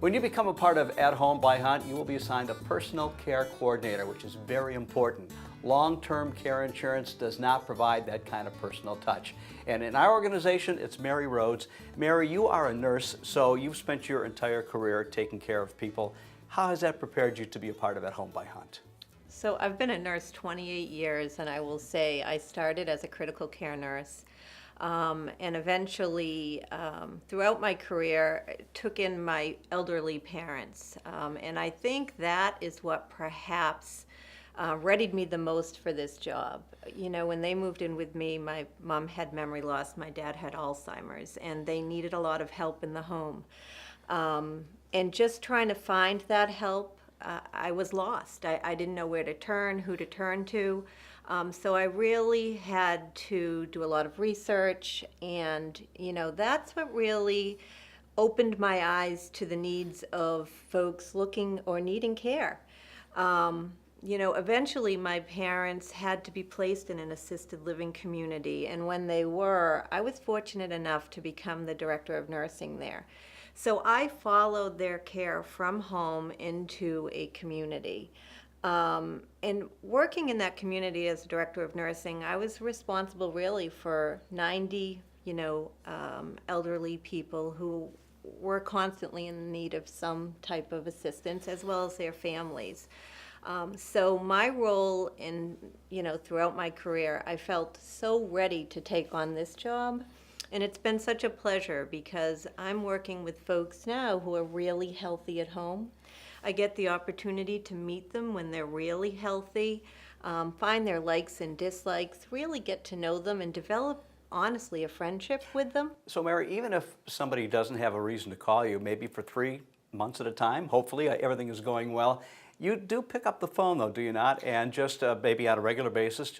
When you become a part of At Home by Hunt, you will be assigned a personal care coordinator, which is very important. Long-term care insurance does not provide that kind of personal touch. And in our organization, it's Mary Rhodes. Mary, you are a nurse, so you've spent your entire career taking care of people. How has that prepared you to be a part of At Home by Hunt? So I've been a nurse 28 years, and I will say I started as a critical care nurse. And eventually, throughout my career, took in my elderly parents. And I think that is what perhaps readied me the most for this job. You know, when they moved in with me, my mom had memory loss, my dad had Alzheimer's, and they needed a lot of help in the home. And just trying to find that help, I was lost. I didn't know where to turn, who to turn to. So I really had to do a lot of research, and you know, that's what really opened my eyes to the needs of folks looking or needing care. You know, eventually my parents had to be placed in an assisted living community, and when they were, I was fortunate enough to become the director of nursing there. So I followed their care from home into a community. And working in that community as director of nursing, I was responsible really for 90, elderly people who were constantly in need of some type of assistance, as well as their families. So my role throughout my career, I felt so ready to take on this job. And it's been such a pleasure because I'm working with folks now who are really healthy at home. I get the opportunity to meet them when they're really healthy, find their likes and dislikes, really get to know them and develop, honestly, a friendship with them. So Mary, even if somebody doesn't have a reason to call you, maybe for 3 months at a time, hopefully everything is going well, you do pick up the phone though, do you not? And just maybe on a regular basis,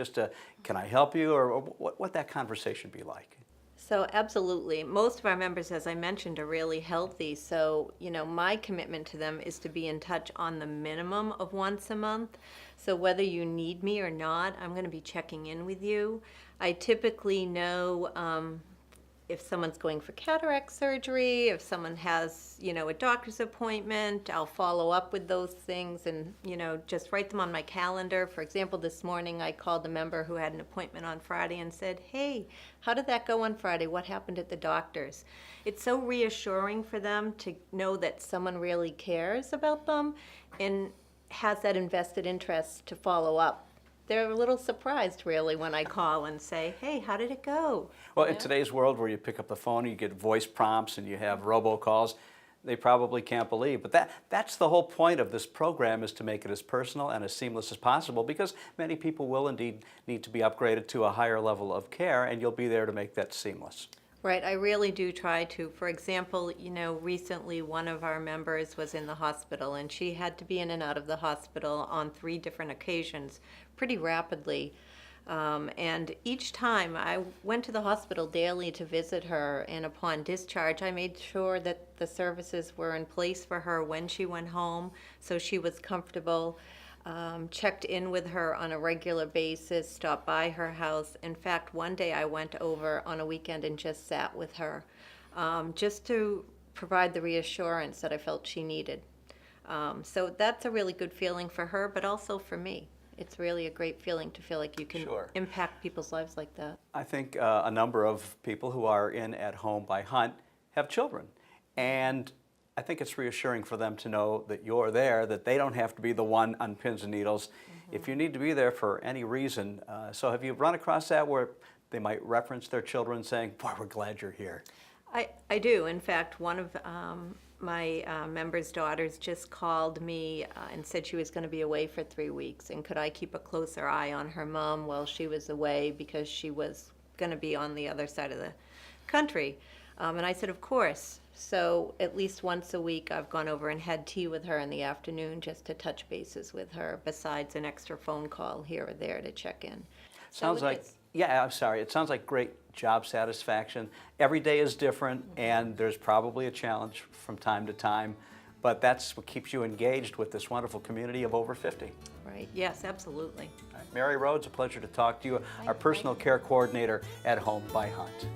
can I help you, or what that conversation be like? So absolutely. Most of our members, as I mentioned, are really healthy. So, you know, my commitment to them is to be in touch on the minimum of once a month. So whether you need me or not, I'm going to be checking in with you. I typically know if someone's going for cataract surgery, if someone has, a doctor's appointment, I'll follow up with those things and, just write them on my calendar. For example, this morning I called a member who had an appointment on Friday and said, hey, how did that go on Friday? What happened at the doctor's? It's so reassuring for them to know that someone really cares about them and has that invested interest to follow up. They're a little surprised, really, when I call and say, hey, how did it go? Well, in today's world where you pick up the phone, you get voice prompts and you have robocalls, they probably can't believe. But that's the whole point of this program, is to make it as personal and as seamless as possible, because many people will indeed need to be upgraded to a higher level of care, and you'll be there to make that seamless. Right, I really do try to. For example, recently one of our members was in the hospital, and she had to be in and out of the hospital on 3 different occasions pretty rapidly. And each time I went to the hospital daily to visit her, and upon discharge I made sure that the services were in place for her when she went home, so she was comfortable. Checked in with her on a regular basis, stopped by her house. In fact, one day I went over on a weekend and just sat with her, just to provide the reassurance that I felt she needed. So that's a really good feeling for her, but also for me. It's really a great feeling to feel like you can impact people's lives like that. I think a number of people who are in At Home by Hunt have children, and I think it's reassuring for them to know that you're there, that they don't have to be the one on pins and needles if you need to be there for any reason. So have you run across that where they might reference their children saying, boy, we're glad you're here? I do. In fact, one of my members' daughters just called me and said she was going to be away for 3 weeks, and could I keep a closer eye on her mom while she was away, because she was going to be on the other side of the country. And I said, of course. So at least once a week I've gone over and had tea with her in the afternoon just to touch bases with her, besides an extra phone call here or there to check in. Sounds like, yeah, I'm sorry, it sounds like great job satisfaction. Every day is different, and there's probably a challenge from time to time, but that's what keeps you engaged with this wonderful community of over 50. Right, yes, absolutely. Mary Rhodes, a pleasure to talk to you, our personal care coordinator at Home by Hunt.